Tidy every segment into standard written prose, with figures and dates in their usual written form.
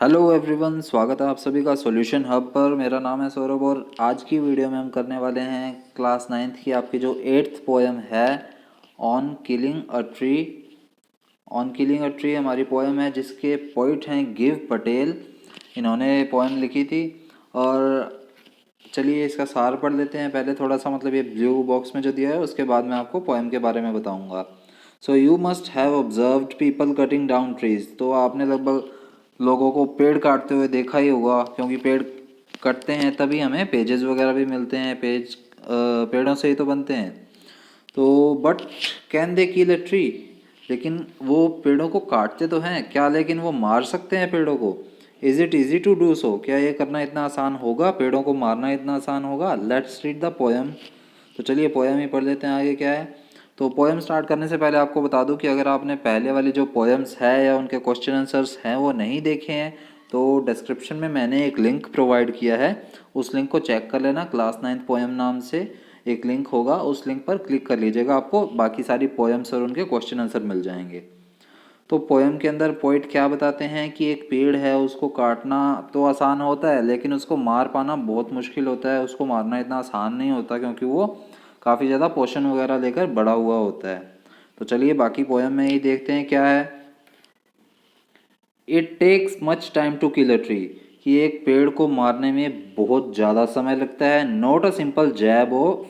Hello everyone, स्वागत है आप सभी का सॉल्यूशन हब पर। मेरा नाम है सौरभ और आज की वीडियो में हम करने वाले हैं क्लास 9th की आपकी जो 8th पोएम है on killing a tree. On killing a tree हमारी पोएम है जिसके पोइट हैं गिव पटेल। इन्होंने पोएम लिखी थी और चलिए इसका सार पढ़ लेते हैं। पहले थोड़ा सा मतलब ये ब्लू बॉक्स में जो दिया है उसके बाद मैं आपको पोएम के बारे में बताऊंगा। So you must have observed people cutting down trees. तो आपने लगभग लोगों को पेड़ काटते हुए देखा ही होगा, क्योंकि पेड़ कटते हैं तभी हमें पेजेस वगैरह भी मिलते हैं। पेड़ों से ही तो बनते हैं। तो but can they kill a tree, लेकिन वो पेड़ों को काटते तो हैं क्या, लेकिन वो मार सकते हैं पेड़ों को? Is it easy to do so, क्या ये करना इतना आसान होगा? पेड़ों को मारना इतना आसान होगा? Let's read the poem. तो चलिए पोएम ही पढ़ लेते हैं, आगे क्या है। तो पोएम स्टार्ट करने से पहले आपको बता दूं कि अगर आपने पहले वाली जो पोएम्स है या उनके क्वेश्चन आंसर्स हैं वो नहीं देखे हैं तो डिस्क्रिप्शन में मैंने एक लिंक प्रोवाइड किया है, उस लिंक को चेक कर लेना। क्लास 9th पोएम नाम से एक लिंक होगा, उस लिंक पर क्लिक कर लीजिएगा, आपको बाकी सारी पोएम्स और उनके क्वेश्चन आंसर मिल जाएंगे। तो पोएम के अंदर पोइट क्या बताते हैं कि एक पेड़ है, उसको काटना तो आसान होता है लेकिन उसको मार पाना बहुत मुश्किल होता है। उसको मारना इतना आसान नहीं होता क्योंकि वो काफ़ी ज़्यादा पोषण वगैरह लेकर बड़ा हुआ होता है। तो चलिए बाकी पोएम में ही देखते हैं क्या है। It takes much time to kill a tree, कि एक पेड़ को मारने में बहुत ज़्यादा समय लगता है। Not a simple jab of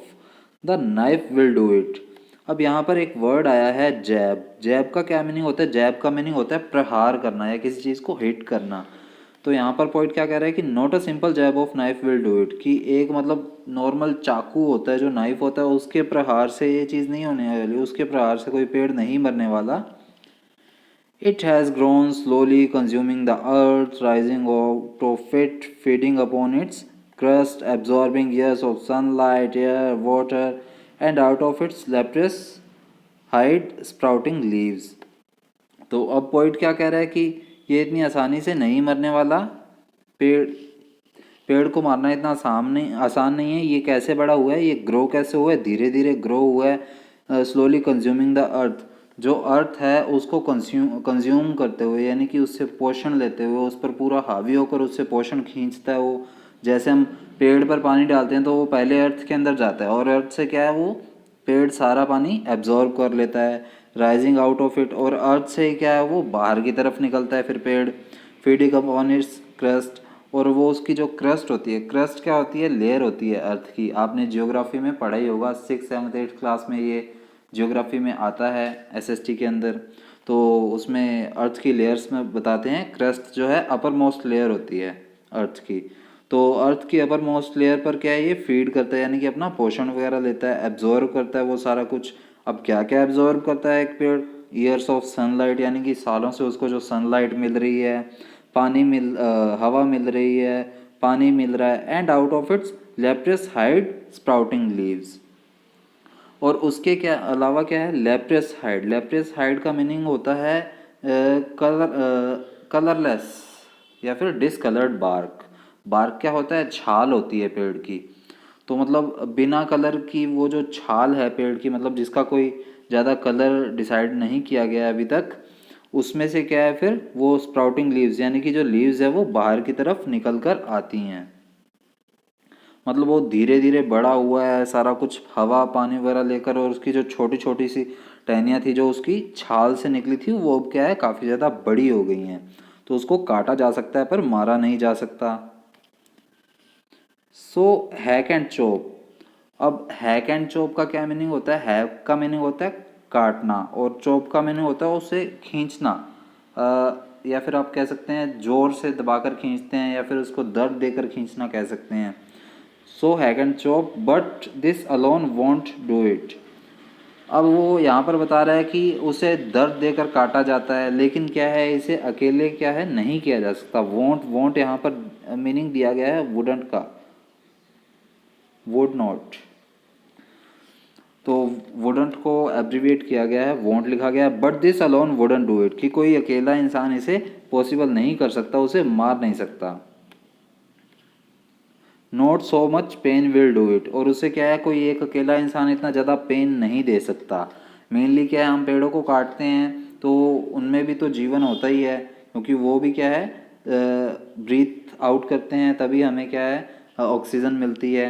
the knife will do it. अब यहाँ पर एक वर्ड आया है जैब। जैब का क्या मीनिंग होता है? जैब का मीनिंग होता है प्रहार करना या किसी चीज़ को हिट करना। तो यहाँ पर पॉइंट क्या कह रहा है कि not a simple jab of knife will do it, कि एक मतलब नॉर्मल चाकू होता है जो नाइफ होता है उसके प्रहार से ये चीज़ नहीं होने वाली, उसके प्रहार से कोई पेड़ नहीं मरने वाला। It has grown slowly, consuming the earth, rising out of it, feeding upon its crust, absorbing years of sunlight, air, water, and out of its leprous hide sprouting leaves. तो अब पॉइंट क्या कह रहा है कि ये इतनी आसानी से नहीं मरने वाला। पेड़ पेड़ को मारना इतना आसान नहीं है। ये कैसे बड़ा हुआ है, ये ग्रो कैसे हुआ है? धीरे धीरे ग्रो हुआ है। स्लोली कंज्यूमिंग द अर्थ, जो अर्थ है उसको कंज्यूम करते हुए, यानी कि उससे पोषण लेते हुए, उस पर पूरा हावी होकर उससे पोषण खींचता है वो। जैसे हम पेड़ पर पानी डालते हैं तो वो पहले अर्थ के अंदर जाता है और अर्थ से क्या है, वो पेड़ सारा पानी एब्जॉर्ब कर लेता है। राइजिंग आउट ऑफ इट, और अर्थ से क्या है, वो बाहर की तरफ निकलता है फिर पेड़। Feeding up on it's crust, और वो उसकी जो क्रस्ट होती है, क्रस्ट क्या होती है? लेयर होती है अर्थ की। आपने जियोग्राफी में पढ़ा ही होगा, 6th 7th 8th क्लास में ये जियोग्राफी में आता है एसएसटी के अंदर। तो उसमें अर्थ की लेयर्स में बताते हैं, क्रस्ट जो है अपर मोस्ट लेयर होती है अर्थ की। तो अर्थ की अपर मोस्ट लेयर पर क्या है, ये फीड करता है, यानी कि अपना पोषण वगैरह लेता है, एब्जॉर्व करता है वो सारा कुछ। अब क्या क्या एब्जॉर्व करता है एक पेड़? ईयर्स ऑफ सनलाइट, यानी कि सालों से उसको जो सनलाइट मिल रही है, हवा मिल रही है, पानी मिल रहा है। And out of its leprous hide sprouting leaves, और उसके क्या अलावा क्या है? Leprous hide. लेप्रेस हाइड का मीनिंग होता है कलरलेस या फिर डिसकलर्ड बार्क। बार्क क्या होता है? छाल होती है पेड़ की। तो मतलब बिना कलर की वो जो छाल है पेड़ की, मतलब जिसका कोई ज़्यादा कलर डिसाइड नहीं किया गया अभी तक, उसमें से क्या है फिर वो स्प्राउटिंग लीव्स, यानी कि जो लीव्स है वो बाहर की तरफ निकल कर आती हैं। मतलब वो धीरे धीरे बड़ा हुआ है सारा कुछ, हवा पानी वगैरह लेकर, और उसकी जो छोटी छोटी सी टहनियाँ थी जो उसकी छाल से निकली थी वो अब क्या है, काफ़ी ज़्यादा बड़ी हो गई हैं। तो उसको काटा जा सकता है पर मारा नहीं जा सकता। सो हैक एंड चॉप। अब हैक एंड चॉप का क्या मीनिंग होता है? हैक का मीनिंग होता है काटना, और चॉप का मीनिंग होता है उसे खींचना। या फिर आप कह सकते हैं जोर से दबाकर खींचते हैं, या फिर उसको दर्द देकर खींचना कह सकते हैं। So hack and chop but this alone won't do it. अब वो यहाँ पर बता रहा है कि उसे दर्द देकर काटा जाता है, लेकिन क्या है, इसे अकेले क्या है, नहीं किया जा सकता। वॉन्ट, वॉन्ट यहाँ पर मीनिंग दिया गया है वुडंट का, वुड नॉट। तो वुडंट को एब्रीविएट किया गया है, वॉन्ट लिखा गया है। But this alone wouldn't do it, कि कोई अकेला इंसान इसे पॉसिबल नहीं कर सकता, उसे मार नहीं सकता। Not so much pain will do it, और उसे क्या है, कोई एक अकेला इंसान इतना ज़्यादा पेन नहीं दे सकता। मेनली क्या है, हम पेड़ों को काटते हैं तो उनमें भी तो जीवन होता ही है, क्योंकि वो भी क्या है, ब्रीथ आउट करते हैं तभी हमें क्या है ऑक्सीजन मिलती है।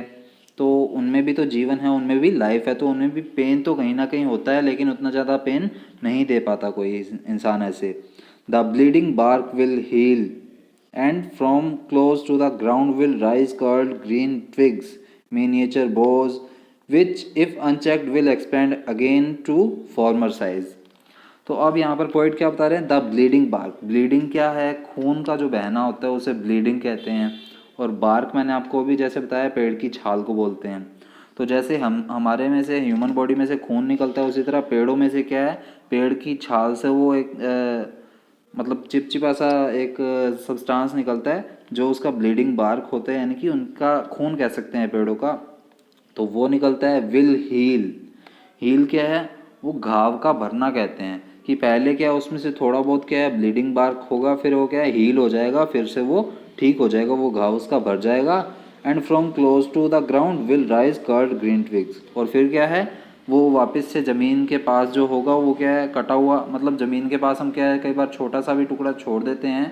तो उनमें भी तो जीवन है, उनमें भी लाइफ है, तो उनमें भी पेन तो कहीं ना कहीं होता है, लेकिन उतना ज़्यादा पेन नहीं दे पाता कोई इंसान ऐसे। The bleeding bark will heal and from close to the ground will rise curled green twigs miniature boughs which if unchecked will expand again to former size. तो अब यहाँ पर पोइट क्या बता रहे हैं, द ब्लीडिंग बार्क। ब्लीडिंग क्या है, खून का जो बहना होता है उसे ब्लीडिंग कहते हैं। और बार्क मैंने आपको भी जैसे बताया पेड़ की छाल को बोलते हैं। तो जैसे हम हमारे में से ह्यूमन बॉडी में से खून निकलता है, उसी तरह पेड़ों में से क्या है, पेड़ की छाल से वो एक मतलब चिपचिपा सा एक सब्सटेंस निकलता है जो उसका ब्लीडिंग बार्क होता है, यानी कि उनका खून कह सकते हैं पेड़ों का। तो वो निकलता है। विल हील, हील क्या है, वो घाव का भरना कहते हैं कि पहले क्या है उसमें से थोड़ा बहुत क्या है ब्लीडिंग बार्क होगा, फिर वो क्या है हील हो जाएगा, फिर से वो ठीक हो जाएगा, वो घाव उसका भर जाएगा। And from close to the ground will rise curled green twigs. और फिर क्या है वो वापस से ज़मीन के पास जो होगा वो क्या है कटा हुआ, मतलब ज़मीन के पास हम क्या है कई बार छोटा सा भी टुकड़ा छोड़ देते हैं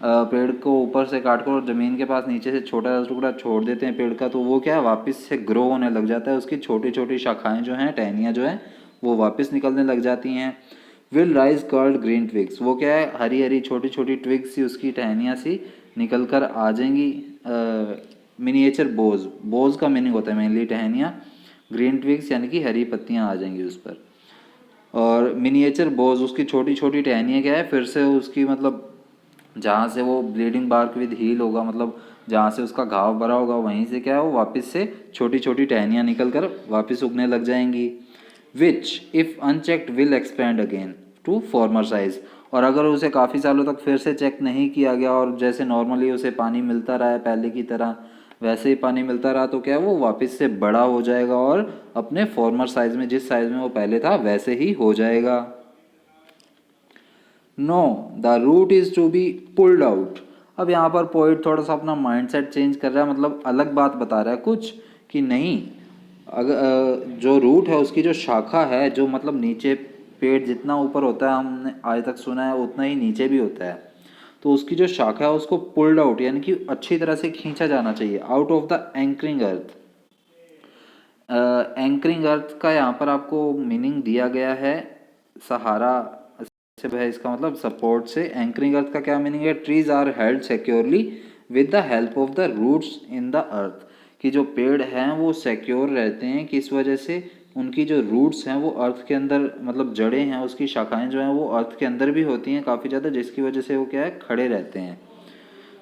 पेड़ को ऊपर से काट कर, और ज़मीन के पास नीचे से छोटा सा टुकड़ा छोड़ देते हैं पेड़ का, तो वो क्या है वापस से ग्रो होने लग जाता है, उसकी छोटी छोटी शाखाएं जो हैं, टहनियाँ जो हैं वो वापस निकलने लग जाती हैं। Will rise curled green twigs, वो क्या है हरी हरी छोटी छोटी ट्विग्स सी उसकी टहनियाँ सी निकल कर आ जाएंगी। मिनिएचर बोज, बोज का मीनिंग होता है मेनली टहनियाँ, ग्रीन ट्विग्स यानी कि हरी पत्तियाँ आ जाएंगी उस पर। और मिनिएचर बोज उसकी छोटी छोटी टहनियाँ क्या है फिर से उसकी मतलब जहाँ से वो ब्लीडिंग बार्क विद हील होगा, मतलब जहाँ से उसका घाव भरा होगा वहीं से क्या है वो वापस से छोटी छोटी टहनियाँ निकल कर वापस उगने लग जाएंगी। Which if unchecked will expand again to former size. और अगर उसे काफ़ी सालों तक फिर से चेक नहीं किया गया और जैसे नॉर्मली उसे पानी मिलता रहा है पहले की तरह वैसे ही पानी मिलता रहा, तो क्या है वो वापस से बड़ा हो जाएगा और अपने फॉर्मर साइज में, जिस साइज में वो पहले था वैसे ही हो जाएगा। No, the root is to be pulled out. अब यहाँ पर पोइट थोड़ा सा अपना माइंडसेट चेंज कर रहा है, मतलब अलग बात बता रहा है कुछ कि नहीं, अगर जो रूट है उसकी जो शाखा है जो मतलब नीचे पेड़ जितना ऊपर होता है हमने आज तक सुना है उतना ही नीचे भी होता है, तो उसकी जो शाखा है उसको पुल्ड आउट यानी कि अच्छी तरह से खींचा जाना चाहिए out of the anchoring earth. Anchoring earth का यहाँ पर आपको मीनिंग दिया गया है सहारा से है, इसका मतलब सपोर्ट से। एंकरिंग अर्थ का क्या मीनिंग है, trees are held securely with the help of the roots in the earth, कि जो पेड़ हैं वो सिक्योर रहते हैं किस वजह से, उनकी जो रूट्स हैं वो अर्थ के अंदर, मतलब जड़ें हैं उसकी शाखाएं जो हैं वो अर्थ के अंदर भी होती हैं काफ़ी ज़्यादा, जिसकी वजह से वो क्या है खड़े रहते हैं।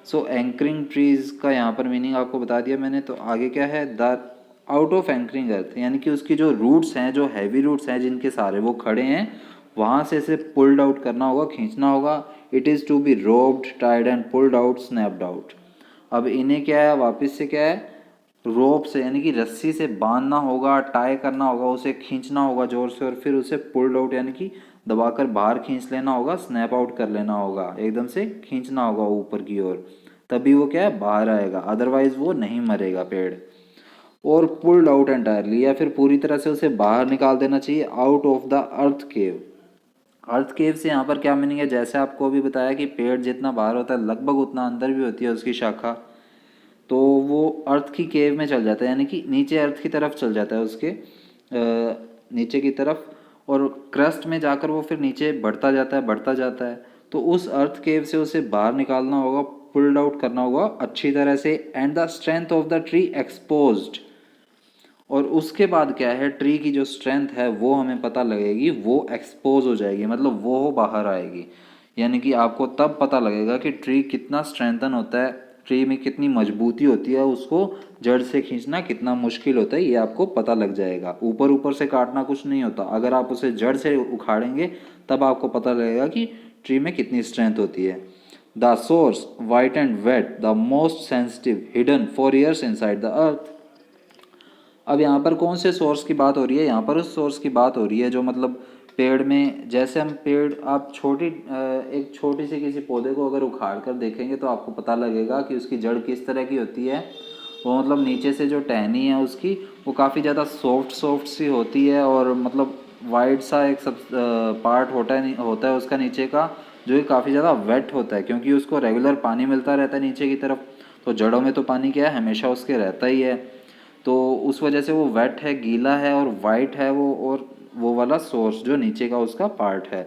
सो एंकरिंग ट्रीज का यहाँ पर मीनिंग आपको बता दिया मैंने। तो आगे क्या है, द आउट ऑफ एंकरिंग अर्थ, यानी कि उसकी जो रूट्स हैं, जो हैवी रूट्स हैं जिनके सारे वो खड़े हैं, वहाँ से इसे पुल्ड आउट करना होगा, खींचना होगा। It is to be roped tied and pulled out snapped out. अब इन्हें क्या है वापस से क्या है रोप से यानी कि रस्सी से बांधना होगा, टाई करना होगा, उसे खींचना होगा जोर से, और फिर उसे पुल्ड आउट यानी कि दबाकर बाहर खींच लेना होगा, स्नैप आउट कर लेना होगा, एकदम से खींचना होगा ऊपर की ओर, तभी वो क्या है बाहर आएगा, अदरवाइज वो नहीं मरेगा पेड़। और पुल्ड आउट एंटायरली, या फिर पूरी तरह से उसे बाहर निकाल देना चाहिए आउट ऑफ द अर्थ केव। अर्थ केव से यहाँ पर क्या मीनिंग है, जैसे आपको अभी बताया कि पेड़ जितना बाहर होता है लगभग उतना अंदर भी होती है उसकी शाखा, तो वो अर्थ की केव में चल जाता है यानी कि नीचे अर्थ की तरफ चल जाता है उसके नीचे की तरफ, और क्रस्ट में जाकर वो फिर नीचे बढ़ता जाता है बढ़ता जाता है। तो उस अर्थ केव से उसे बाहर निकालना होगा, पुल्ड आउट करना होगा अच्छी तरह से। And the strength of the tree exposed, और उसके बाद क्या है ट्री की जो स्ट्रेंथ है वो हमें पता लगेगी, वो एक्सपोज हो जाएगी, मतलब वो बाहर आएगी, यानी कि आपको तब पता लगेगा कि ट्री कितना स्ट्रेंथन होता है, ट्री में कितनी मजबूती होती है, उसको जड़ से खींचना कितना मुश्किल होता है, ये आपको पता लग जाएगा। ऊपर ऊपर से काटना कुछ नहीं होता, अगर आप उसे जड़ से उखाड़ेंगे तब आपको पता लगेगा कि ट्री में कितनी स्ट्रेंथ होती है। The source white and wet the most sensitive hidden for years inside the earth. अब यहाँ पर कौन से सोर्स की बात हो रही है, यहाँ पर उस सोर्स की बात हो रही है जो मतलब पेड़ में, जैसे हम पेड़ आप एक छोटी सी किसी पौधे को अगर उखाड़ कर देखेंगे तो आपको पता लगेगा कि उसकी जड़ किस तरह की होती है। वो मतलब नीचे से जो टहनी है उसकी वो काफ़ी ज़्यादा सॉफ्ट सॉफ्ट सी होती है, और मतलब वाइड सा एक सब पार्ट होता है उसका नीचे का, जो कि काफ़ी ज़्यादा वेट होता है, क्योंकि उसको रेगुलर पानी मिलता रहता है नीचे की तरफ। तो जड़ों में तो पानी क्या है, हमेशा उसके रहता ही है। तो उस वजह से वो वेट है, गीला है और वाइट है वो, और वो वाला सोर्स जो नीचे का उसका पार्ट है।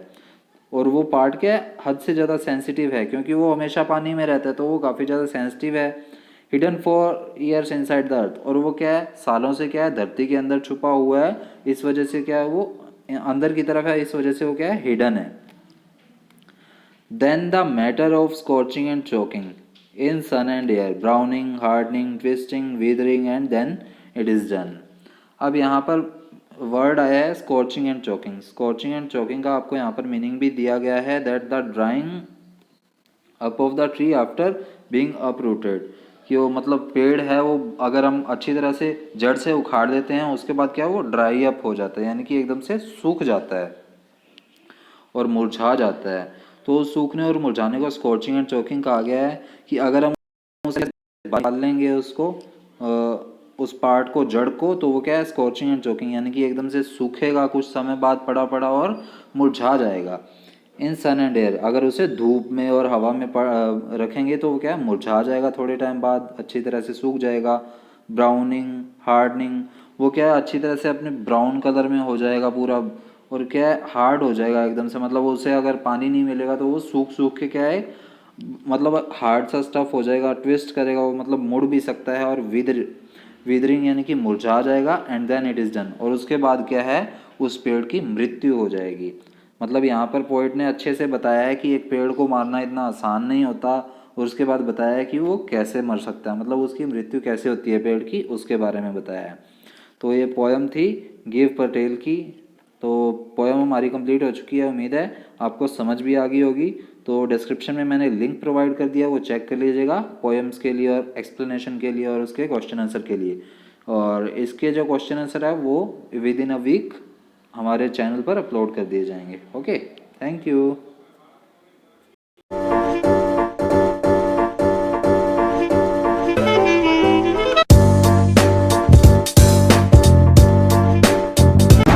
और वो पार्ट क्या है, हद से ज़्यादा सेंसिटिव है, क्योंकि वो हमेशा पानी में रहता है, तो वो काफ़ी ज़्यादा सेंसिटिव है। Hidden for years inside the अर्थ, और वो क्या है, सालों से क्या है, धरती के अंदर छुपा हुआ है। इस वजह से क्या है, वो अंदर की तरफ है, इस वजह से वो क्या है, हिडन है। Then the matter of scorching and choking in sun and air, browning, hardening, twisting, withering and then it is done. अब यहाँ पर वर्ड आया है scorching and choking. Scorching and choking का आपको यहाँ पर मीनिंग भी दिया गया है, that the drying up of the tree after being uprooted, कि वो मतलब पेड़ है वो अगर हम अच्छी तरह से जड़ से उखाड़ देते हैं, उसके बाद क्या है, वो ड्राई अप हो जाता है, यानी कि एकदम से सूख जाता है और मुरझा जाता है। तो सूखने और मुरझाने को स्कॉचिंग एंड चोकिंग कहा गया है, कि अगर हम उसे डाल लेंगे उसको, उस पार्ट को, जड़ को, तो वो क्या है, स्कॉचिंग एंड चोकिंग, यानी कि एकदम से सूखेगा कुछ समय बाद पड़ा पड़ा और मुरझा जाएगा। इन सन एंड एयर, अगर उसे धूप में और हवा में रखेंगे तो वो क्या है, मुरझा जाएगा, थोड़े टाइम बाद अच्छी तरह से सूख जाएगा। ब्राउनिंग, हार्डनिंग, वो क्या है, अच्छी तरह से अपने ब्राउन कलर में हो जाएगा पूरा, और क्या है, हार्ड हो जाएगा एकदम से, मतलब उसे अगर पानी नहीं मिलेगा तो वो सूख सूख के क्या है, मतलब हार्ड सा स्टफ हो जाएगा, ट्विस्ट करेगा वो, मतलब मुड़ भी सकता है, और विदरिंग यानी कि मुरझा जाएगा, and then it is done, और उसके बाद क्या है, उस पेड़ की मृत्यु हो जाएगी। मतलब यहाँ पर पोइट ने अच्छे से बताया है कि एक पेड़ को मारना इतना आसान नहीं होता, और उसके बाद बताया है कि वो कैसे मर सकता है, मतलब उसकी मृत्यु कैसे होती है पेड़ की, उसके बारे में बताया है। तो ये पोएम थी गिव पटेल की। तो पोएम हमारी कंप्लीट हो चुकी है, उम्मीद है आपको समझ भी आ गई होगी। तो डिस्क्रिप्शन में मैंने लिंक प्रोवाइड कर दिया, वो चेक कर लीजिएगा पोएम्स के लिए और एक्सप्लेनेशन के लिए और उसके क्वेश्चन आंसर के लिए। और इसके जो क्वेश्चन आंसर है वो विद इन अ वीक हमारे चैनल पर अपलोड कर दिए जाएंगे। Okay, thank you.